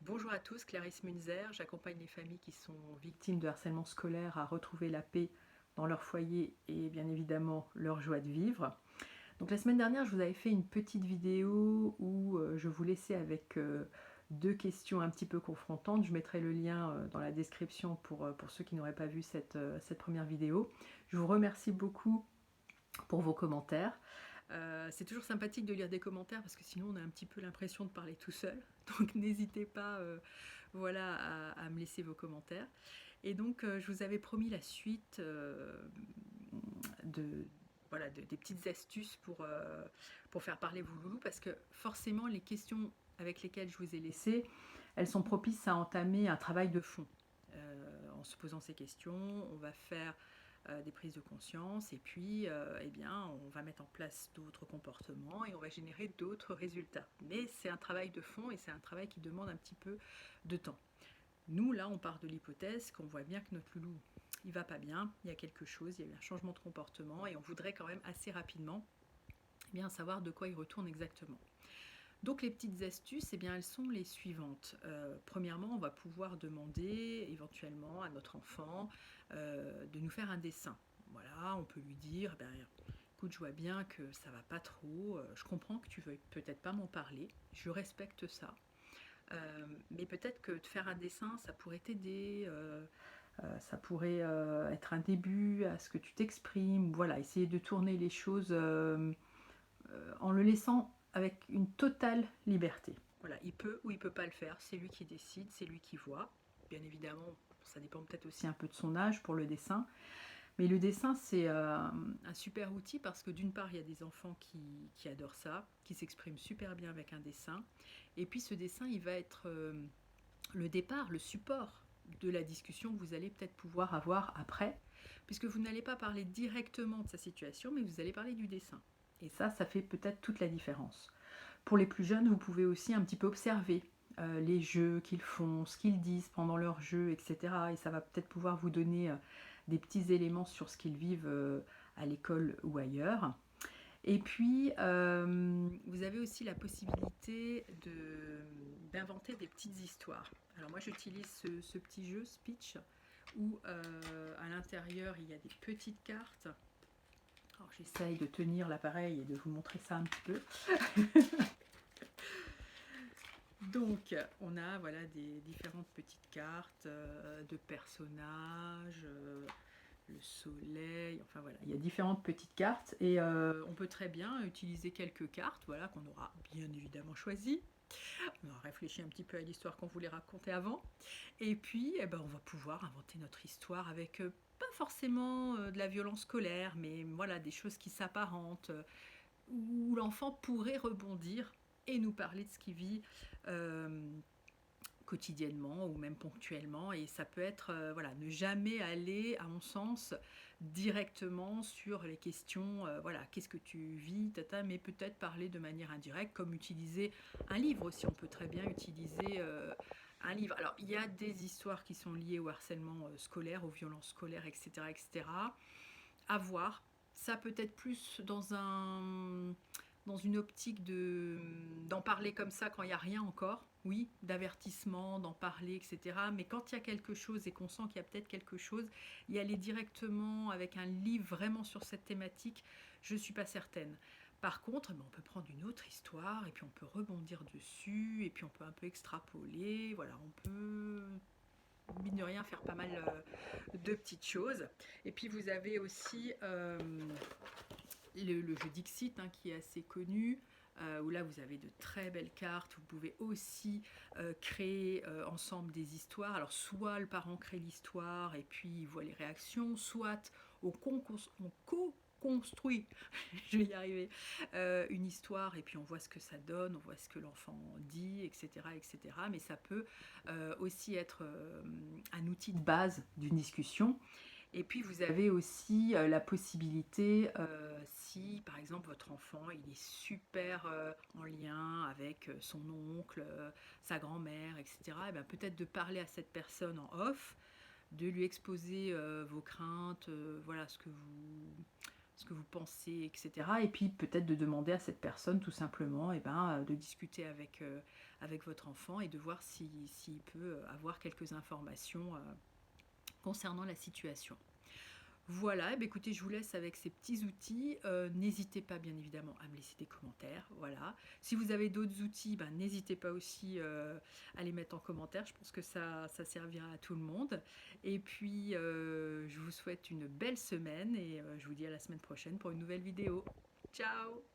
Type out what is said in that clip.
Bonjour à tous, Clarisse Munzer. J'accompagne les familles qui sont victimes de harcèlement scolaire à retrouver la paix dans leur foyer et bien évidemment leur joie de vivre. Donc la semaine dernière, je vous avais fait une petite vidéo où je vous laissais avec deux questions un petit peu confrontantes. Je mettrai le lien dans la description pour ceux qui n'auraient pas vu cette première vidéo. Je vous remercie beaucoup pour vos commentaires. C'est toujours sympathique de lire des commentaires parce que sinon on a un petit peu l'impression de parler tout seul. Donc n'hésitez pas voilà, à me laisser vos commentaires. Et donc je vous avais promis la suite de, voilà, des petites astuces pour faire parler vos loulous parce que forcément les questions avec lesquelles je vous ai laissé, elles sont propices à entamer un travail de fond. En se posant ces questions, on va faire des prises de conscience et puis eh bien, on va mettre en place d'autres comportements et on va générer d'autres résultats. Mais c'est un travail de fond et c'est un travail qui demande un petit peu de temps. Nous, là, on part de l'hypothèse qu'on voit bien que notre loulou, il va pas bien, il y a quelque chose, il y a eu un changement de comportement et on voudrait quand même assez rapidement eh bien, savoir de quoi il retourne exactement. Donc les petites astuces, eh bien, elles sont les suivantes. Premièrement, on va pouvoir demander éventuellement à notre enfant de nous faire un dessin. Voilà, on peut lui dire, ben, écoute, je vois bien que ça va pas trop, je comprends que tu veux peut-être pas m'en parler, je respecte ça. Mais peut-être que de faire un dessin, ça pourrait t'aider, ça pourrait être un début à ce que tu t'exprimes. Voilà, essayer de tourner les choses en le laissant avec une totale liberté. Voilà, il peut ou il peut pas le faire, c'est lui qui décide, c'est lui qui voit. Bien évidemment, ça dépend peut-être aussi un peu de son âge pour le dessin. Mais le dessin, c'est un super outil parce que d'une part, il y a des enfants qui adorent ça, qui s'expriment super bien avec un dessin. Et puis ce dessin, il va être le départ, le support de la discussion que vous allez peut-être pouvoir avoir après, puisque vous n'allez pas parler directement de sa situation, mais vous allez parler du dessin. Et ça fait peut-être toute la différence. Pour les plus jeunes, vous pouvez aussi un petit peu observer les jeux qu'ils font, ce qu'ils disent pendant leurs jeux, etc. Et ça va peut-être pouvoir vous donner des petits éléments sur ce qu'ils vivent à l'école ou ailleurs. Et puis, vous avez aussi la possibilité d'inventer des petites histoires. Alors moi, j'utilise ce petit jeu, Speech, où à l'intérieur, il y a des petites cartes. Alors j'essaye de tenir l'appareil et de vous montrer ça un petit peu. Donc, on a voilà, des différentes petites cartes de personnages, le soleil, enfin voilà, il y a différentes petites cartes et on peut très bien utiliser quelques cartes, voilà, qu'on aura bien évidemment choisies. On aura réfléchi un petit peu à l'histoire qu'on voulait raconter avant. Et puis, eh ben, on va pouvoir inventer notre histoire avec pas forcément de la violence scolaire, mais voilà, des choses qui s'apparentent, où l'enfant pourrait rebondir et nous parler de ce qu'il vit quotidiennement ou même ponctuellement. Et ça peut être, voilà, ne jamais aller, à mon sens, directement sur les questions, voilà, qu'est-ce que tu vis, tata, mais peut-être parler de manière indirecte, comme utiliser un livre aussi. On peut très bien utiliser un livre. Alors, il y a des histoires qui sont liées au harcèlement scolaire, aux violences scolaires, etc., etc. À voir. Ça peut être plus dans une optique d'en parler comme ça quand il n'y a rien encore, oui, d'avertissement, d'en parler, etc. Mais quand il y a quelque chose et qu'on sent qu'il y a peut-être quelque chose, y aller directement avec un livre vraiment sur cette thématique, je ne suis pas certaine. Par contre, on peut prendre une autre histoire et puis on peut rebondir dessus et puis on peut un peu extrapoler, voilà, on peut mine de rien faire pas mal de petites choses. Et puis vous avez aussi le jeu Dixit hein, qui est assez connu. Où là vous avez de très belles cartes, vous pouvez aussi créer ensemble des histoires. Alors soit le parent crée l'histoire et puis il voit les réactions, soit on co-construit, je vais y arriver, une histoire et puis on voit ce que ça donne, on voit ce que l'enfant dit, etc. etc. Mais ça peut aussi être un outil de base d'une discussion. Et puis vous avez aussi la possibilité, si par exemple votre enfant il est super en lien avec son oncle, sa grand-mère, etc., et bien peut-être de parler à cette personne en off, de lui exposer vos craintes, voilà ce que vous ce que vous pensez, etc. Et puis peut-être de demander à cette personne tout simplement de discuter avec votre enfant et de voir s'il peut avoir quelques informations concernant la situation. Voilà, eh bien, écoutez, je vous laisse avec ces petits outils. N'hésitez pas, bien évidemment, à me laisser des commentaires. Voilà. Si vous avez d'autres outils, n'hésitez pas aussi à les mettre en commentaire. Je pense que ça servira à tout le monde. Et puis, je vous souhaite une belle semaine et je vous dis à la semaine prochaine pour une nouvelle vidéo. Ciao!